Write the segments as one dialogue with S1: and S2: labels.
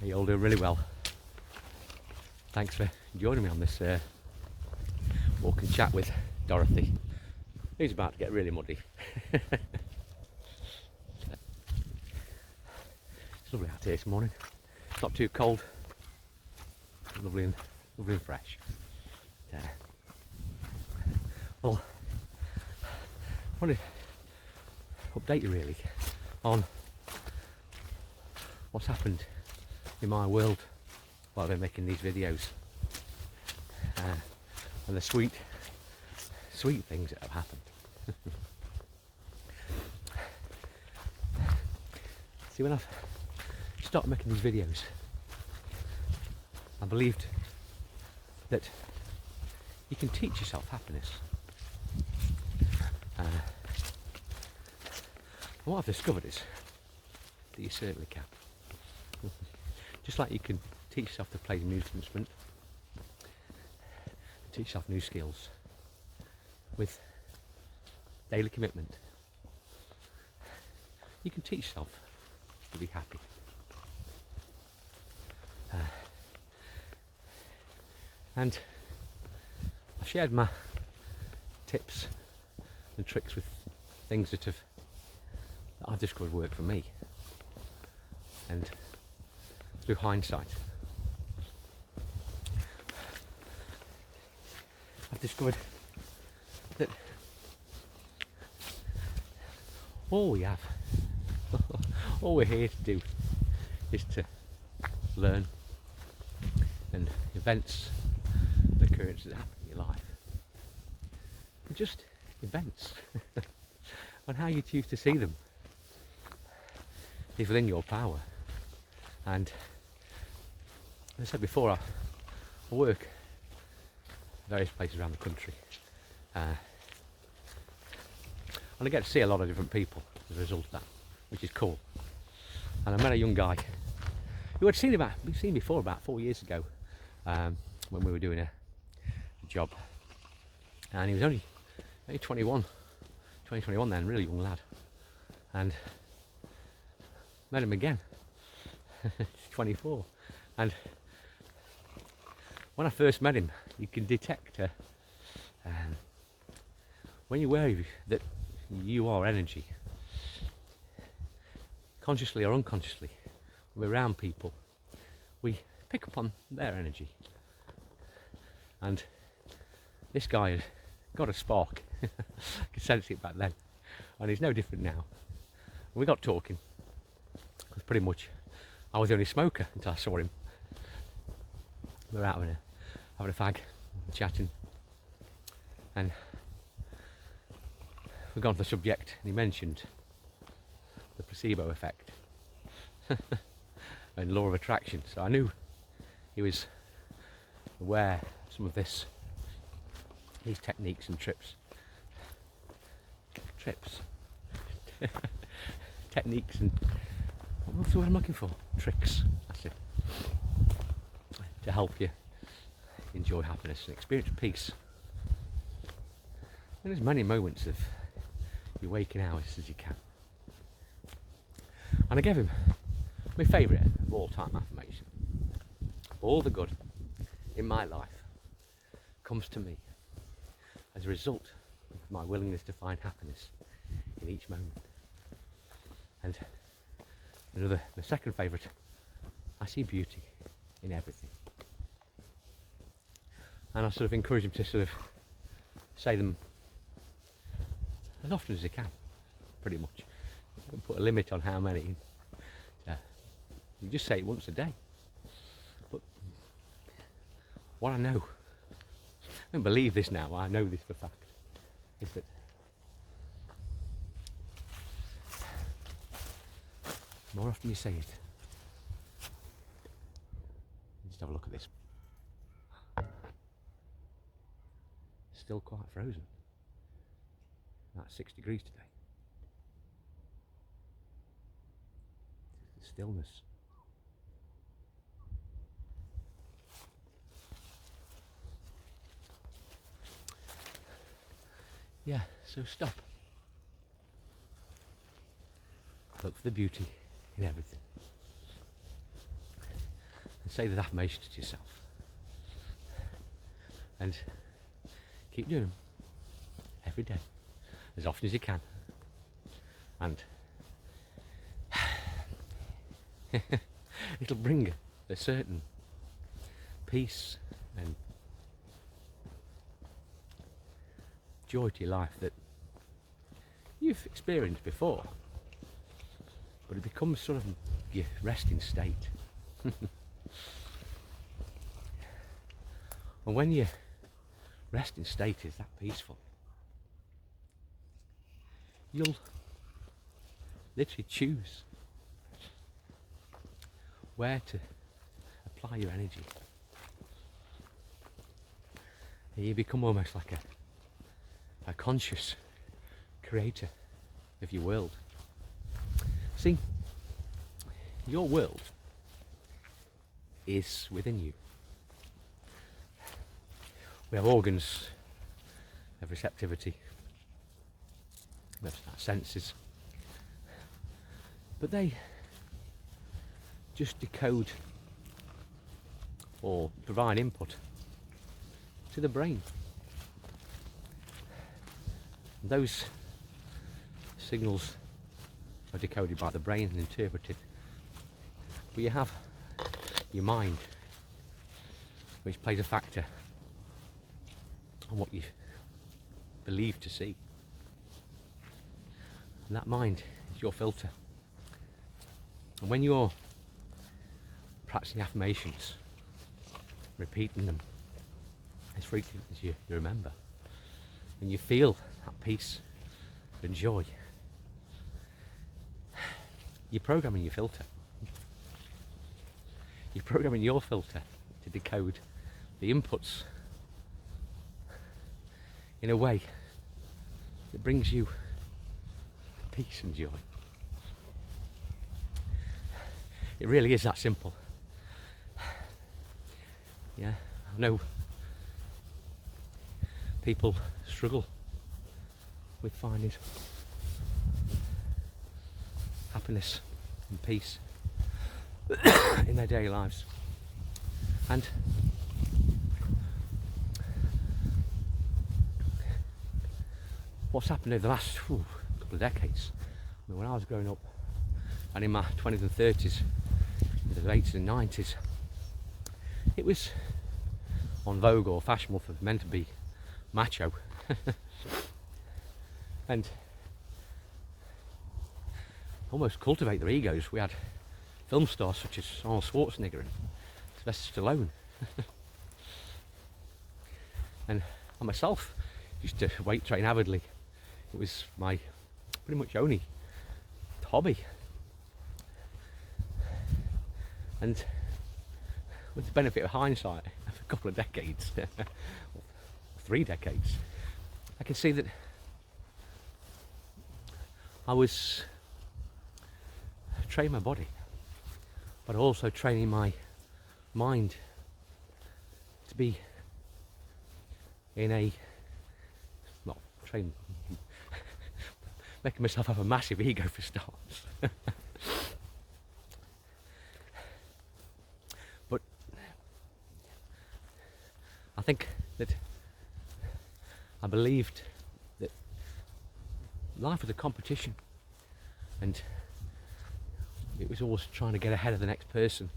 S1: You all doing really well. Thanks for joining me on this walk and chat with Dorothy. It's about to get really muddy. It's lovely out here this morning. It's not too cold. Lovely and fresh. Well, I wanted to update you really on what's happened in my world while I've been making these videos, and the sweet things that have happened. See, when I've started making these videos, I believed that you can teach yourself happiness. And what I've discovered is that you certainly can. Just like you can teach yourself to play a musical instrument, teach yourself new skills with daily commitment, you can teach yourself to be happy. And I've shared my tips and tricks with things that I've discovered work for me. And through hindsight, I've discovered that all we have, all we're here to do is to learn, and events and occurrences that happen in your life are just events. And how you choose to see them is within your power. And as I said before, I work various places around the country, and I get to see a lot of different people as a result of that, which is cool. And I met a young guy who I'd seen before about 4 years ago, when we were doing a job, and he was only 2021 then, really young lad, and met him again. 24, and when I first met him, you can detect when you're aware that you are energy, consciously or unconsciously, when we're around people, we pick up on their energy. And this guy had got a spark. I could sense it back then, and he's no different now. And we got talking, because pretty much I was the only smoker until I saw him. We were out having a fag, chatting, and we got on to the subject, and he mentioned the placebo effect and law of attraction. So I knew he was aware of some of these techniques and techniques and what's the word I'm looking for? Tricks. That's it. To help you enjoy happiness and experience peace. And there's many moments of your waking hours as you can. And I gave him my favourite of all time affirmation. All the good in my life comes to me as a result of my willingness to find happiness in each moment. And my second favourite, I see beauty in everything. And I sort of encourage him to sort of say them as often as he can, pretty much. You can put a limit on how many. You just say it once a day. But what I know, I don't believe this now, I know this for a fact, is that the more often you say it, just have a look at this. Still quite frozen. That's 6 degrees today. The stillness. Yeah, so stop. Look for the beauty in everything. say the affirmations to yourself. And keep doing them every day, as often as you can. And it'll bring a certain peace and joy to your life that you've experienced before, but it becomes sort of your resting state. And when your resting state is that peaceful, you'll literally choose where to apply your energy. And you become almost like a conscious creator of your world. See, your world is within you. We have organs of receptivity, we have our senses, but they just decode or provide input to the brain. And those signals are decoded by the brain and interpreted. But you have your mind, which plays a factor on what you believe to see. And that mind is your filter. And when you're practicing affirmations, repeating them as frequently as you remember, and you feel that peace and joy, you're programming your filter. You're programming your filter to decode the inputs in a way that brings you peace and joy. It really is that simple. Yeah, I know people struggle with finding happiness and peace in their daily lives. And what's happened over the last couple of decades, I mean, when I was growing up and in my 20s and 30s, into the 80s and 90s, it was on vogue or fashionable for men to be macho and almost cultivate their egos. We had film stars such as Arnold Schwarzenegger and Sylvester Stallone. And I myself used to weight train avidly. It was my pretty much only hobby. And with the benefit of hindsight, for a couple of decades, 3 decades, I can see that I was training my body, but also training my mind to be in a, well, making myself have a massive ego for starts. But I think that I believed that life was a competition, and it was always trying to get ahead of the next person,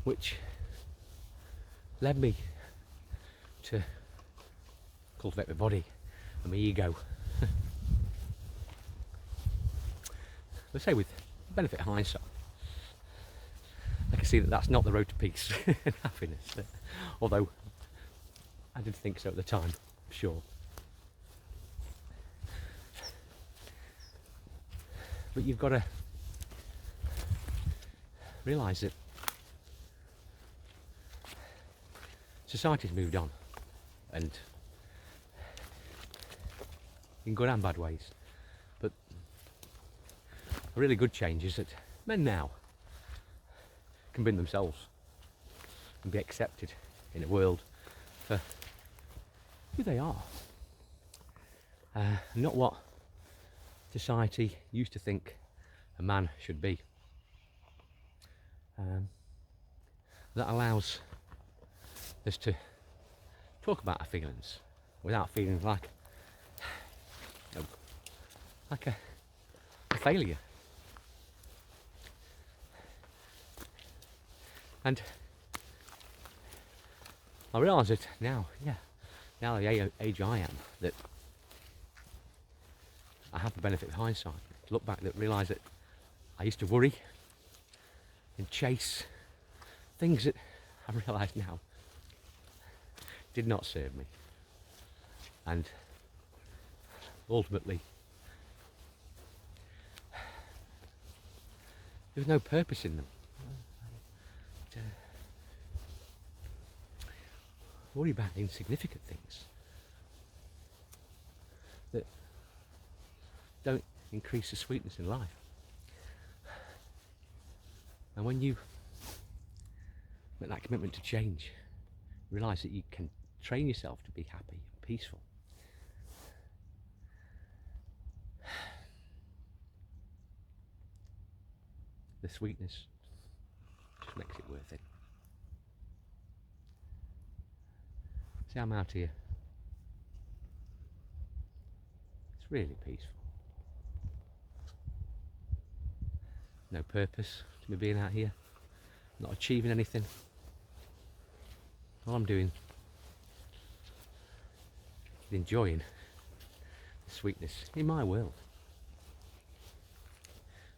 S1: which led me to cultivate my body and my ego. Let's say with benefit of hindsight, I can see that that's not the road to peace and happiness, although I did think so at the time, sure. But you've got to realise that society's moved on, and in good and bad ways. But a really good change is that men now can be themselves and be accepted in a world for who they are, not what society used to think a man should be. that allows us to talk about our feelings without feeling like like a failure. And I realise that now, now the age I am, that I have the benefit of hindsight. To look back, that realise that I used to worry and chase things that I realise now did not serve me, and ultimately there was no purpose in them. Worry about insignificant things that don't increase the sweetness in life. And when you make that commitment to change, realise that you can train yourself to be happy and peaceful. The sweetness just makes it worth it. See, I'm out here. It's really peaceful. No purpose to me being out here. Not achieving anything. All I'm doing is enjoying the sweetness in my world.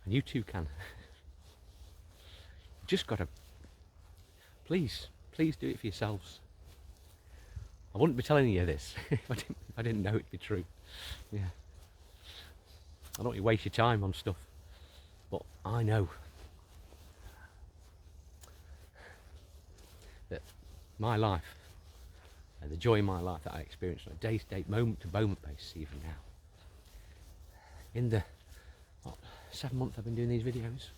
S1: And you too can. You've just got to, please do it for yourselves. I wouldn't be telling you this if I didn't know it'd be true. Yeah. I don't want you to waste your time on stuff, but I know that my life and the joy in my life that I experience on a day-to-day, moment-to-moment basis, even now, in the 7 months I've been doing these videos,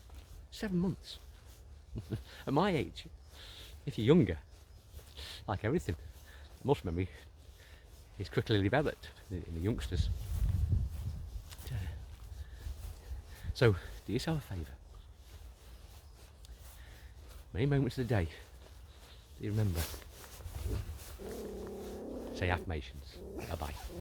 S1: 7 months. At my age, if you're younger, like everything, muscle memory is quickly developed in the youngsters. So do yourself a favour. Many moments of the day, do you remember? Say affirmations. Bye bye.